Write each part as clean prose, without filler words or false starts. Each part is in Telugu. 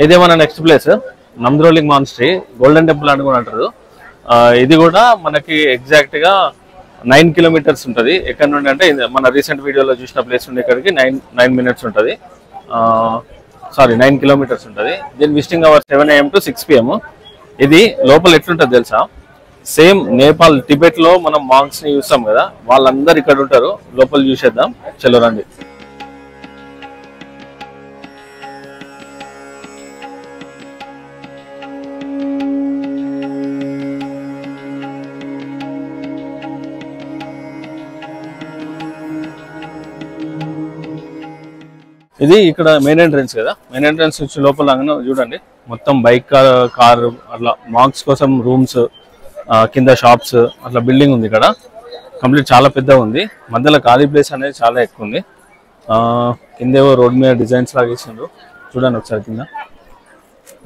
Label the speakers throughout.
Speaker 1: ఇదే మన next place Namdroling monastery golden temple అని కూడా అంటారు. ఇది కూడా మనకి ఎగ్జాక్ట్ గా 9 కిలోమీటర్స్ ఉంటుంది. ఎక్కడ నుండి అంటే మన రీసెంట్ వీడియోలో చూసిన ప్లేస్ నుండి ఇక్కడికి 9 మినిట్స్ ఉంటుంది. 9 కిలోమీటర్స్ ఉంటుంది. దీని visiting hour 7 AM to 6 PM. ఇది లోపల ఎట్లుంటుంది తెలుసా, సేమ్ నేపాల్ టిబెట్ లో మనం మాంక్స్ ని చూస్తాం కదా, వాళ్ళందరూ ఇక్కడ ఉంటారు. లోపల చూసేద్దాం, చలో రండి. ఇది ఇక్కడ మెయిన్ ఎంట్రెన్స్ కదా, మెయిన్ ఎంట్రెన్స్ నుంచి లోపల చూడండి మొత్తం బైక్ కార్ అట్లా మాంక్స్ కోసం రూమ్స్, కింద షాప్స్ అట్లా బిల్డింగ్ ఉంది ఇక్కడ. కంప్లీట్ చాలా పెద్దగా ఉంది. మధ్యలో ఖాళీ ప్లేస్ అనేది చాలా ఎక్కువ ఉంది. కిందేవో రోడ్ మీద డిజైన్స్ లాగేసిండ్రు, చూడండి ఒకసారి కింద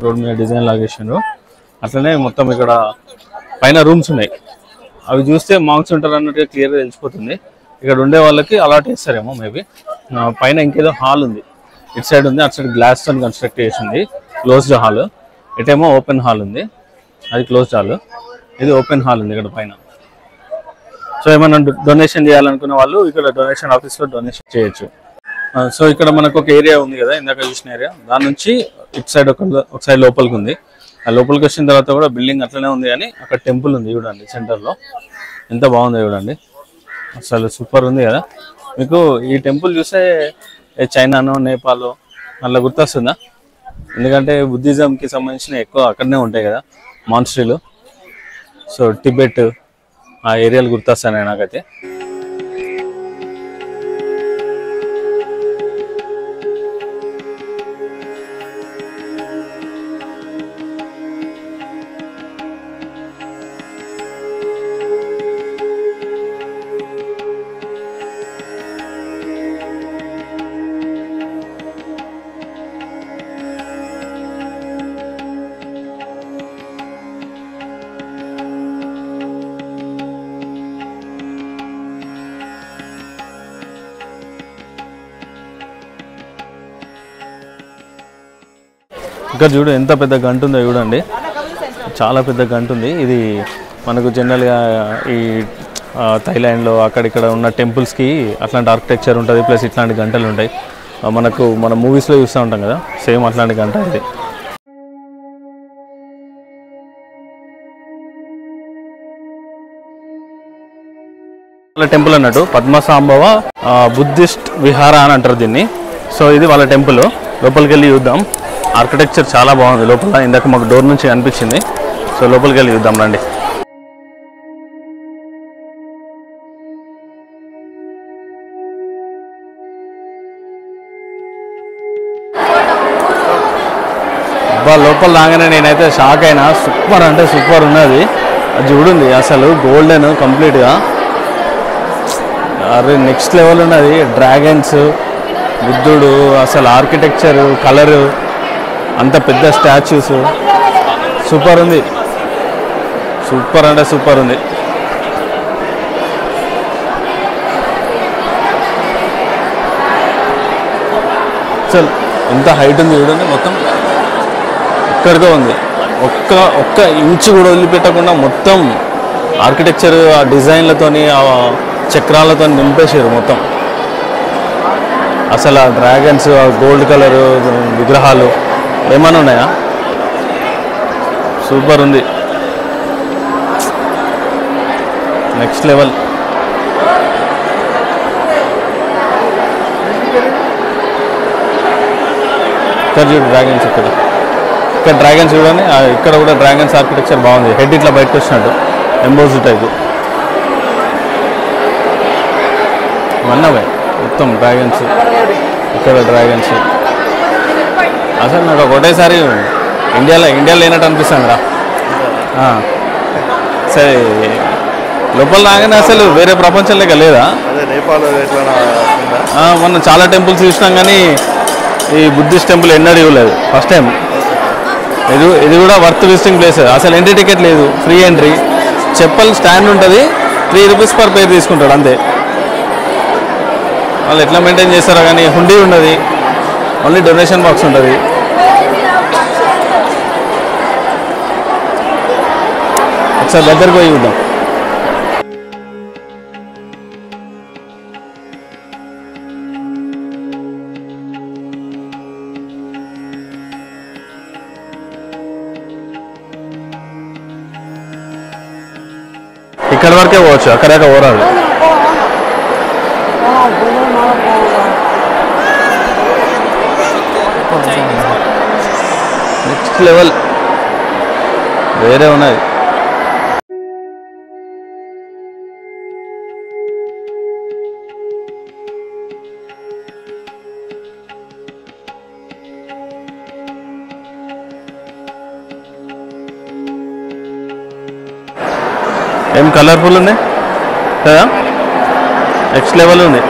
Speaker 1: రోడ్ మీద డిజైన్ లాగేసిండ్రు. అట్లనే మొత్తం ఇక్కడ పైన రూమ్స్ ఉన్నాయి. అవి చూస్తే మాంక్స్ ఉంటారు అన్నట్టుగా క్లియర్గా తెలిసిపోతుంది. ఇక్కడ ఉండే వాళ్ళకి అలాట్ చేస్తారేమో మేబీ. పైన ఇంకేదో హాల్ ఉంది, ఇటు సైడ్ ఉంది, అటు సైడ్ గ్లాస్ తో కన్స్ట్రక్ట్ చేసింది. క్లోజ్డ్ హాల్, ఇటేమో ఓపెన్ హాల్ ఉంది, అది క్లోజ్డ్ హాల్, ఇది ఓపెన్ హాల్ ఉంది ఇక్కడ పైన. సో ఏమైనా డొనేషన్ చేయాలనుకునే వాళ్ళు ఇక్కడ డొనేషన్ ఆఫీస్ లో డొనేషన్ చేయొచ్చు. సో ఇక్కడ మనకు ఒక ఏరియా ఉంది కదా, ఇందాక చూసిన ఏరియా, దాని నుంచి ఇటు సైడ్ ఒక సైడ్ లోపలికి ఉంది. ఆ లోపలికి వచ్చిన తర్వాత కూడా బిల్డింగ్ అట్లనే ఉంది, కానీ అక్కడ టెంపుల్ ఉంది చూడండి సెంటర్ లో. ఎంత బాగుంది చూడండి, అసలు సూపర్ ఉంది కదా. మీకు ఈ టెంపుల్ చూస్తే చైనానో నేపాల్ అట్లా గుర్తొస్తుందా? ఎందుకంటే బుద్ధిజంకి సంబంధించిన ఎక్కువ అక్కడనే ఉంటాయి కదా మాన్స్ట్రీలు. సో టిబెట్ ఆ ఏరియాలు గుర్తొస్తాయి నాకైతే. ఇక్కడ చూడు ఎంత పెద్ద గంట ఉందో చూడండి, చాలా పెద్ద గంట ఉంది. ఇది మనకు జనరల్గా ఈ థైలాండ్లో అక్కడిక్కడ ఉన్న టెంపుల్స్కి అట్లాంటి ఆర్కిటెక్చర్ ఉంటుంది, ప్లస్ ఇట్లాంటి గంటలు ఉంటాయి. మన మూవీస్లో చూస్తూ ఉంటాం కదా, సేమ్ అట్లాంటి గంట ఇది. వాళ్ళ టెంపుల్ అన్నట్టు పద్మసాంబవ బుద్ధిస్ట్ విహార అని అంటారు దీన్ని. సో ఇది వాళ్ళ టెంపుల్. లోపలికి వెళ్ళి చూద్దాం. ఆర్కిటెక్చర్ చాలా బాగుంది లోపల, ఇందాక మాకు డోర్ నుంచి అనిపించింది. సో లోపలికి వెళ్ళి చూద్దాం రండి. లోపల రాగానే నేనైతే షాక్ అయినా, సూపర్ అంటే సూపర్ ఉన్నది. అది చూడండి అసలు గోల్డెన్ కంప్లీట్గా, అరే నెక్స్ట్ లెవెల్ ఉన్నది. డ్రాగన్స్, బుద్ధుడు, అసలు ఆర్కిటెక్చరు, కలరు, అంత పెద్ద స్టాచ్యూస్, సూపర్ ఉంది. సూపర్ అంటే సూపర్ ఉంది. అసలు ఎంత హైట్ ఉంది చూడండి, మొత్తం ఇక్కడితో ఉంది. ఒక్క ఇంచు కూడా వదిలిపెట్టకుండా మొత్తం ఆర్కిటెక్చర్ ఆ డిజైన్లతోని ఆ చక్రాలతో నింపేసారు మొత్తం. అసలు ఆ డ్రాగన్స్, ఆ గోల్డ్ కలరు విగ్రహాలు ఏమైనా ఉన్నాయా? సూపర్ ఉంది, నెక్స్ట్ లెవెల్. ఇక్కడ చూడు డ్రాగన్స్, ఇక్కడ డ్రాగన్స్ చూడండి. ఇక్కడ కూడా డ్రాగన్స్ ఆర్కిటెక్చర్ బాగుంది. హెడ్ ఇట్లా బయటకు వచ్చినట్టు ఎంబోజ్ టైపు వన్నవే మొత్తం డ్రాగన్స్. ఇక్కడ డ్రాగన్స్ అసలు నాకు ఒకటేసారి ఇండియాలో లేనట్టు అనిపిస్తుంది రా. సరే లోపల రాగానే అసలు వేరే ప్రపంచంలోకి లేదా? మొన్న చాలా టెంపుల్స్ చూసినాం కానీ ఈ బుద్ధిస్ట్ టెంపుల్ ఎన్నడూ ఇవ్వలేదు, ఫస్ట్ టైం. ఇది కూడా వర్త్ విజిటింగ్ ప్లేస్. అసలు ఎంట్రీ టికెట్ లేదు, ఫ్రీ ఎంట్రీ. చెప్పల్ స్టాండ్ ఉంటుంది, 3 రూపీస్ పర్ పేర్ తీసుకుంటాడు అంతే. వాళ్ళు ఎట్లా మెయింటైన్ చేస్తారో కానీ హుండీ ఉండదు, ఓన్లీ డొనేషన్ బాక్స్ ఉంటుంది. ఒకసారి దగ్గరకు పోయి చూద్దాం. ఇక్కడ వరకే పోవచ్చు, అక్కడాక పోరాదు. నెక్స్ట్ లెవెల్ వేరే ఉన్నది. ఏం కలర్ఫుల్ ఉంది కదా, నెక్స్ట్ లెవెల్ ఉంది.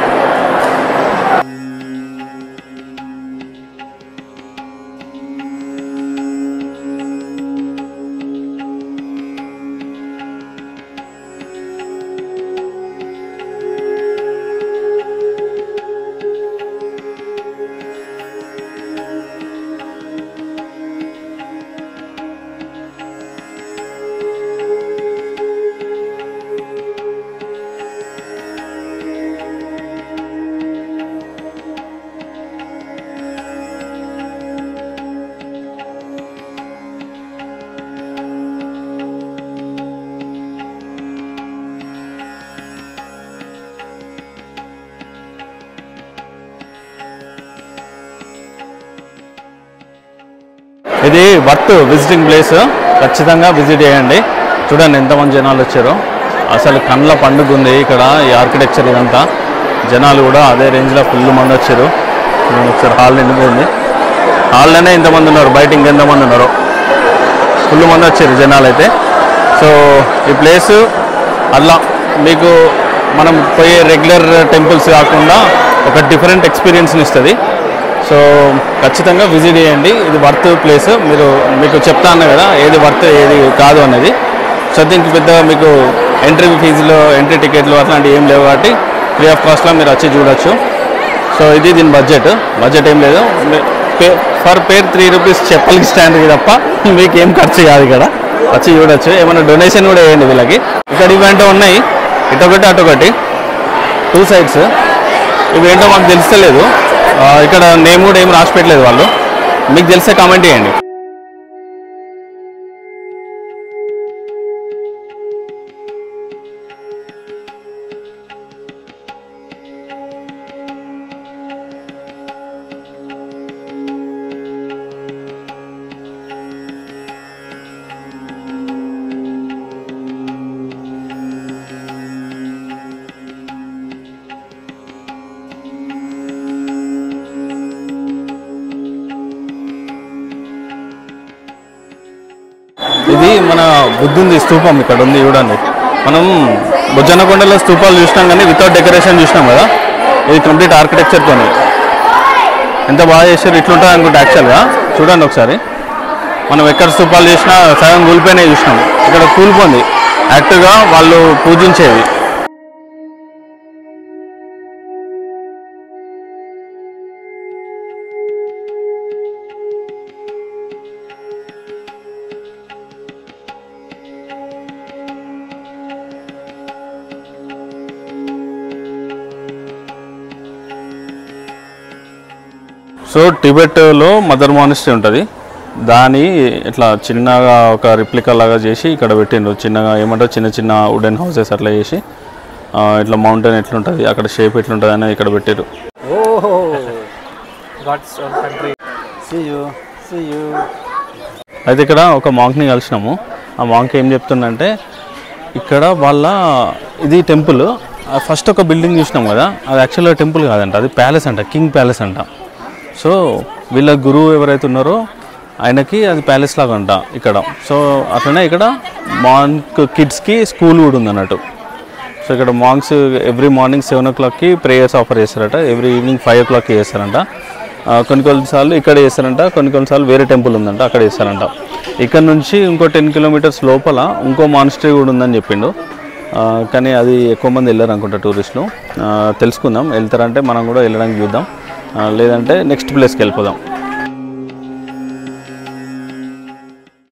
Speaker 1: ఇది వర్త్ విజిటింగ్ ప్లేస్, ఖచ్చితంగా విజిట్ చేయండి. చూడండి ఎంతమంది జనాలు వచ్చారో, అసలు కళ్ళ పండుగ ఉంది ఇక్కడ. ఈ ఆర్కిటెక్చర్ ఇదంతా, జనాలు కూడా అదే రేంజ్లో ఫుల్ మంది వచ్చారు. చూడండి ఒకసారి హాల్ నిండిపోయింది. హాల్లోనే ఇంతమంది ఉన్నారు, బయట ఇంకెంతమంది ఉన్నారో ఫుల్ మంది వచ్చారు జనాలు అయితే. సో ఈ ప్లేస్ అలా మీకు మనం పోయే రెగ్యులర్ టెంపుల్స్ కాకుండా ఒక డిఫరెంట్ ఎక్స్పీరియన్స్ని ఇస్తుంది. సో ఖచ్చితంగా విజిట్ చేయండి, ఇది వర్త్ ప్లేస్. మీకు చెప్తాను కదా ఏది వర్త్ ఏది కాదు అనేది. సో దీనికి పెద్దగా మీకు ఎంట్రీ ఫీజులు, ఎంట్రీ టికెట్లు అట్లాంటివి ఏం లేవు కాబట్టి ఫ్రీ ఆఫ్ కాస్ట్లో మీరు వచ్చి చూడొచ్చు. సో ఇది దీని బడ్జెట్ ఏం లేదు. పర్ పేర్ 3 రూపీస్ చెప్పలకి స్టాండ్ తప్ప మీకు ఏం ఖర్చు కాదు. ఇక్కడ వచ్చి చూడొచ్చు. ఏమైనా డొనేషన్ కూడా వేయండి వీళ్ళకి. ఇక్కడ ఇవేంటో ఉన్నాయి, ఇటొకటి అటొకటి, 2 సైడ్స్. ఇవేంటో మాకు తెలుస్తలేదు, ఇక్కడ నేమ్ కూడా ఏం రాసి పెట్టలేదు వాళ్ళు. మీకు తెలిస్తే కామెంట్ చేయండి. ఇది మన బుద్ధుంది స్తూపం ఇక్కడ ఉంది చూడండి. మనం బుజ్జన్నకొండలో స్తూపాలు చూసినాం కానీ వితౌట్ డెకరేషన్ చూసినాం కదా, ఇది కంప్లీట్ ఆర్కిటెక్చర్తో ఎంత బాగా చేశారు. ఇట్లుంటుంది అనుకుంటే యాక్చువల్గా చూడండి ఒకసారి. మనం ఎక్కడ స్తూపాలు చేసినా సగం కూలిపోయినాయి చూసినాం, ఇక్కడ కూలిపోయింది యాక్టివ్గా వాళ్ళు పూజించేది. సో టిబెట్లో మదర్ మానిస్ట్రీ ఉంటుంది, దాని ఇట్లా చిన్నగా ఒక రిప్లికా లాగా చేసి ఇక్కడ పెట్టిండ్రు. చిన్నగా ఏమంటారు, చిన్న చిన్న వుడెన్ హౌసెస్ అట్లా చేసి ఇట్లా మౌంటైన్ ఎట్లుంటుంది, అక్కడ షేప్ ఎట్లుంటుంది అని ఇక్కడ పెట్టారు. అయితే ఇక్కడ ఒక మాంక్ని కలిసినాము. ఆ మాంక్ ఏం చెప్తుందంటే, ఇక్కడ వాళ్ళ ఇది టెంపుల్. ఫస్ట్ ఒక బిల్డింగ్ చూసినాం కదా, అది యాక్చువల్గా టెంపుల్ కాదంట, అది ప్యాలెస్ అంట, కింగ్ ప్యాలెస్ అంట. సో వీళ్ళ గురువు ఎవరైతే ఉన్నారో ఆయనకి అది ప్యాలెస్ లాగా అంట ఇక్కడ. సో అట్లనే ఇక్కడ మాంక్ కిడ్స్కి స్కూల్ కూడా ఉందన్నట్టు. సో ఇక్కడ మాంక్స్ ఎవ్రీ మార్నింగ్ 7 o'clockకి ప్రేయర్స్ ఆఫర్ చేస్తారట, ఎవ్రీ ఈవినింగ్ 5 o'clockకి చేస్తారంట. కొన్నిసార్లు ఇక్కడ చేస్తారంట, కొన్నిసార్లు వేరే టెంపుల్ ఉందంట అక్కడ చేస్తారంట. ఇక్కడ నుంచి ఇంకో 10 kilometers లోపల ఇంకో మానిస్ట్రీ కూడా ఉందని చెప్పిండు. కానీ అది ఎక్కువ మంది వెళ్ళారు అనుకుంటా టూరిస్టులు. తెలుసుకుందాం, వెళ్తారంటే మనం కూడా వెళ్ళడానికి చూద్దాం, లేదంటే నెక్స్ట్ ప్లేస్కి వెళ్ళిపోదాం.